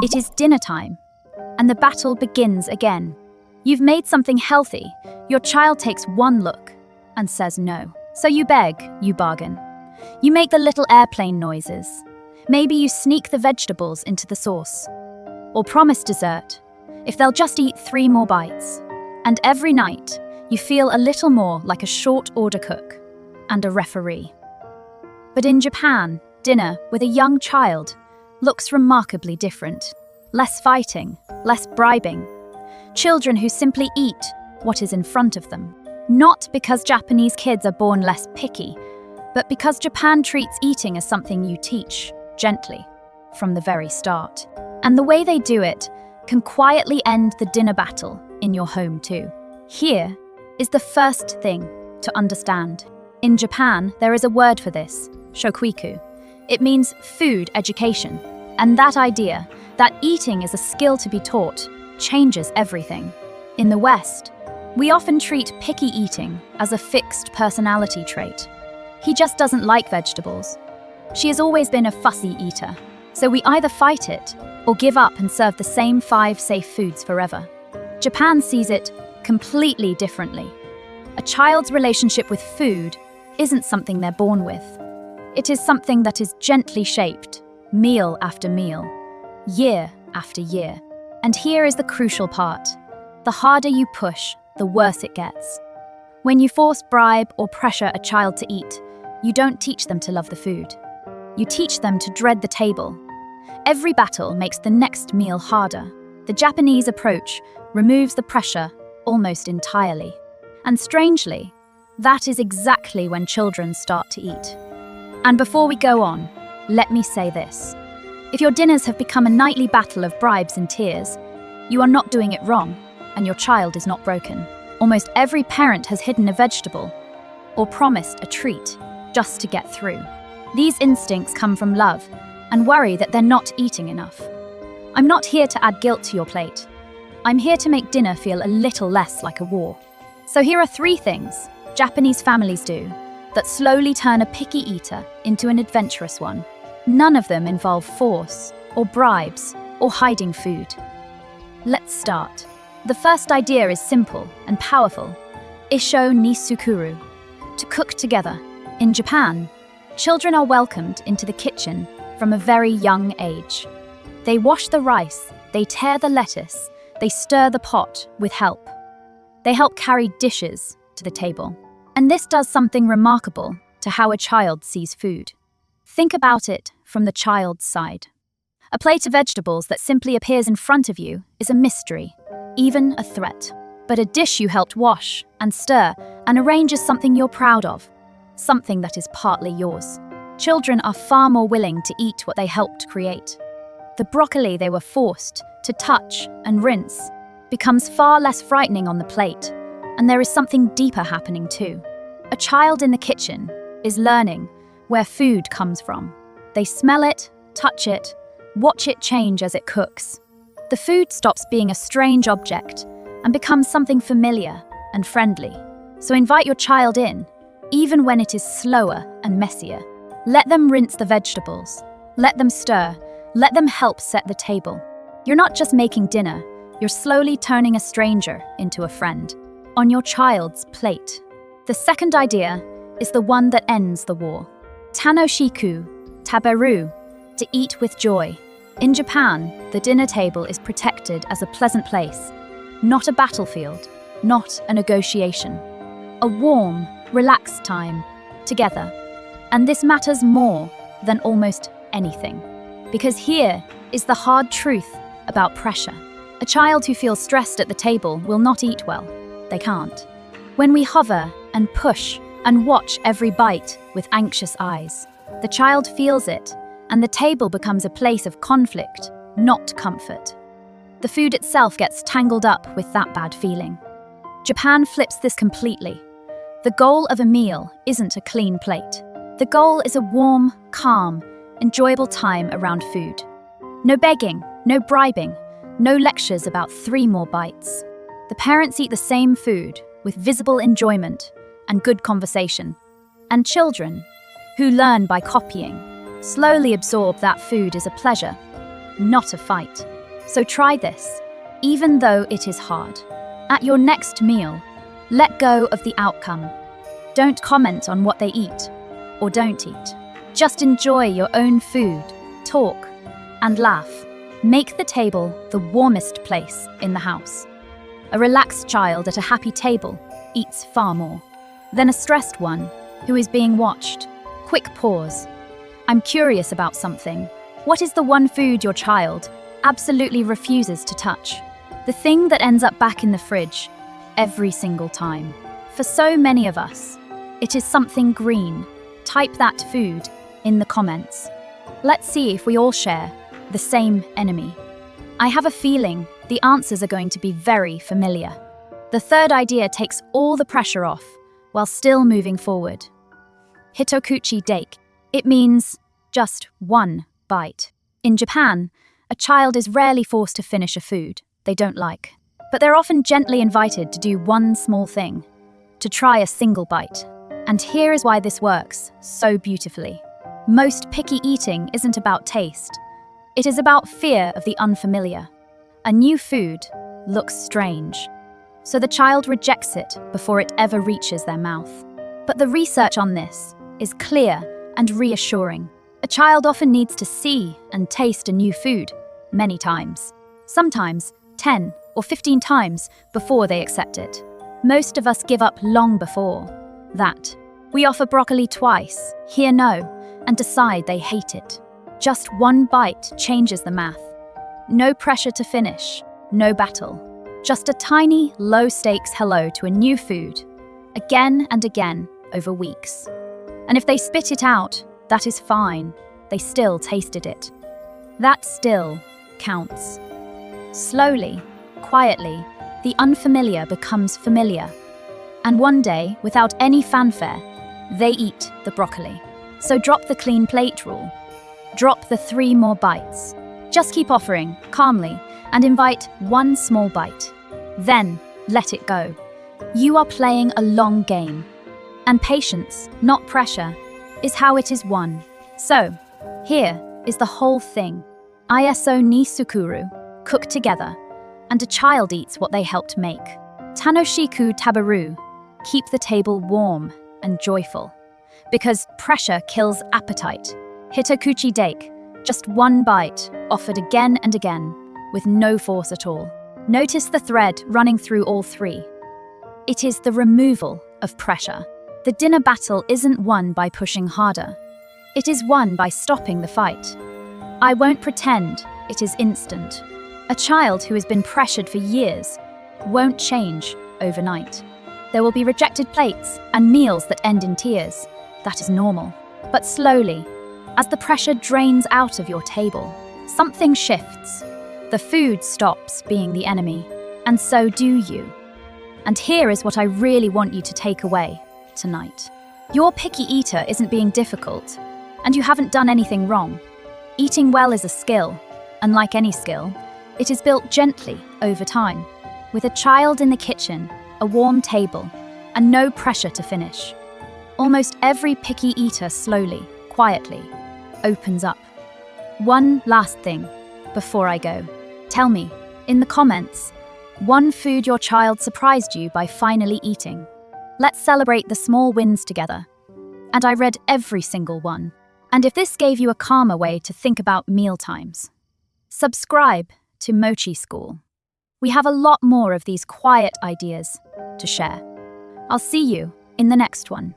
It is dinner time, and the battle begins again. You've made something healthy. Your child takes one look and says no. So you beg, you bargain. You make the little airplane noises. Maybe you sneak the vegetables into the sauce. Or promise dessert, if they'll just eat 3 more bites. And every night, you feel a little more like a short order cook and a referee. But in Japan, dinner with a young child looks remarkably different. Less fighting, less bribing. Children who simply eat what is in front of them. Not because Japanese kids are born less picky, but because Japan treats eating as something you teach, gently, from the very start. And the way they do it can quietly end the dinner battle in your home too. Here is the first thing to understand. In Japan, there is a word for this, Shokuiku. It means food education. And that idea, that eating is a skill to be taught, changes everything. In the West, we often treat picky eating as a fixed personality trait. He just doesn't like vegetables. She has always been a fussy eater. So we either fight it or give up and serve the same 5 safe foods forever. Japan sees it completely differently. A child's relationship with food isn't something they're born with. It is something that is gently shaped, meal after meal, year after year. And here is the crucial part. The harder you push, the worse it gets. When you force, bribe, or pressure a child to eat, you don't teach them to love the food. You teach them to dread the table. Every battle makes the next meal harder. The Japanese approach removes the pressure almost entirely. And strangely, that is exactly when children start to eat. And before we go on, let me say this. If your dinners have become a nightly battle of bribes and tears, you are not doing it wrong, and your child is not broken. Almost every parent has hidden a vegetable or promised a treat just to get through. These instincts come from love and worry that they're not eating enough. I'm not here to add guilt to your plate. I'm here to make dinner feel a little less like a war. So here are 3 things Japanese families do that slowly turn a picky eater into an adventurous one. None of them involve force, or bribes, or hiding food. Let's start. The first idea is simple and powerful. Issho ni Tsukuru, to cook together. In Japan, children are welcomed into the kitchen from a very young age. They wash the rice, they tear the lettuce, they stir the pot with help. They help carry dishes to the table. And this does something remarkable to how a child sees food. Think about it from the child's side. A plate of vegetables that simply appears in front of you is a mystery, even a threat. But a dish you helped wash and stir and arrange is something you're proud of, something that is partly yours. Children are far more willing to eat what they helped create. The broccoli they were forced to touch and rinse becomes far less frightening on the plate, and there is something deeper happening too. A child in the kitchen is learning where food comes from. They smell it, touch it, watch it change as it cooks. The food stops being a strange object and becomes something familiar and friendly. So invite your child in, even when it is slower and messier. Let them rinse the vegetables. Let them stir. Let them help set the table. You're not just making dinner, you're slowly turning a stranger into a friend on your child's plate. The second idea is the one that ends the war. Tanoshiku, taberu, to eat with joy. In Japan, the dinner table is protected as a pleasant place, not a battlefield, not a negotiation. A warm, relaxed time, together. And this matters more than almost anything. Because here is the hard truth about pressure. A child who feels stressed at the table will not eat well. They can't. When we hover and push and watch every bite with anxious eyes, the child feels it, and the table becomes a place of conflict, not comfort. The food itself gets tangled up with that bad feeling. Japan flips this completely. The goal of a meal isn't a clean plate. The goal is a warm, calm, enjoyable time around food. No begging, no bribing, no lectures about 3 more bites. The parents eat the same food with visible enjoyment and good conversation. And children, who learn by copying, slowly absorb that food as a pleasure, not a fight. So try this, even though it is hard. At your next meal, let go of the outcome. Don't comment on what they eat or don't eat. Just enjoy your own food, talk, and laugh. Make the table the warmest place in the house. A relaxed child at a happy table eats far more than a stressed one who is being watched. Quick pause. I'm curious about something. What is the one food your child absolutely refuses to touch? The thing that ends up back in the fridge every single time. For so many of us, it is something green. Type that food in the comments. Let's see if we all share the same enemy. I have a feeling the answers are going to be very familiar. The third idea takes all the pressure off while still moving forward. Hitokuchi dake. It means just one bite. In Japan, a child is rarely forced to finish a food they don't like, but they're often gently invited to do one small thing, to try a single bite. And here is why this works so beautifully. Most picky eating isn't about taste. It is about fear of the unfamiliar. A new food looks strange, so the child rejects it before it ever reaches their mouth. But the research on this is clear and reassuring. A child often needs to see and taste a new food many times, sometimes 10 or 15 times before they accept it. Most of us give up long before that. We offer broccoli twice, hear no, and decide they hate it. Just one bite changes the math. No pressure to finish, no battle. Just a tiny, low-stakes hello to a new food, again and again over weeks. And if they spit it out, that is fine. They still tasted it. That still counts. Slowly, quietly, the unfamiliar becomes familiar. And one day, without any fanfare, they eat the broccoli. So drop the clean plate rule. Drop the 3 more bites. Just keep offering, calmly, and invite one small bite. Then, let it go. You are playing a long game. And patience, not pressure, is how it is won. So, here is the whole thing. Issho ni Tsukuru, cook together, and a child eats what they helped make. Tanoshiku taberu, keep the table warm and joyful. Because pressure kills appetite. Hitokuchi dake, just one bite, offered again and again, with no force at all. Notice the thread running through all 3. It is the removal of pressure. The dinner battle isn't won by pushing harder. It is won by stopping the fight. I won't pretend it is instant. A child who has been pressured for years won't change overnight. There will be rejected plates and meals that end in tears. That is normal. But slowly, as the pressure drains out of your table, something shifts. The food stops being the enemy, and so do you. And here is what I really want you to take away tonight. Your picky eater isn't being difficult, and you haven't done anything wrong. Eating well is a skill, and like any skill, it is built gently over time, with a child in the kitchen, a warm table, and no pressure to finish. Almost every picky eater slowly, quietly, opens up. One last thing before I go. Tell me, in the comments, one food your child surprised you by finally eating. Let's celebrate the small wins together. And I read every single one. And if this gave you a calmer way to think about meal times, subscribe to Mochi School. We have a lot more of these quiet ideas to share. I'll see you in the next one.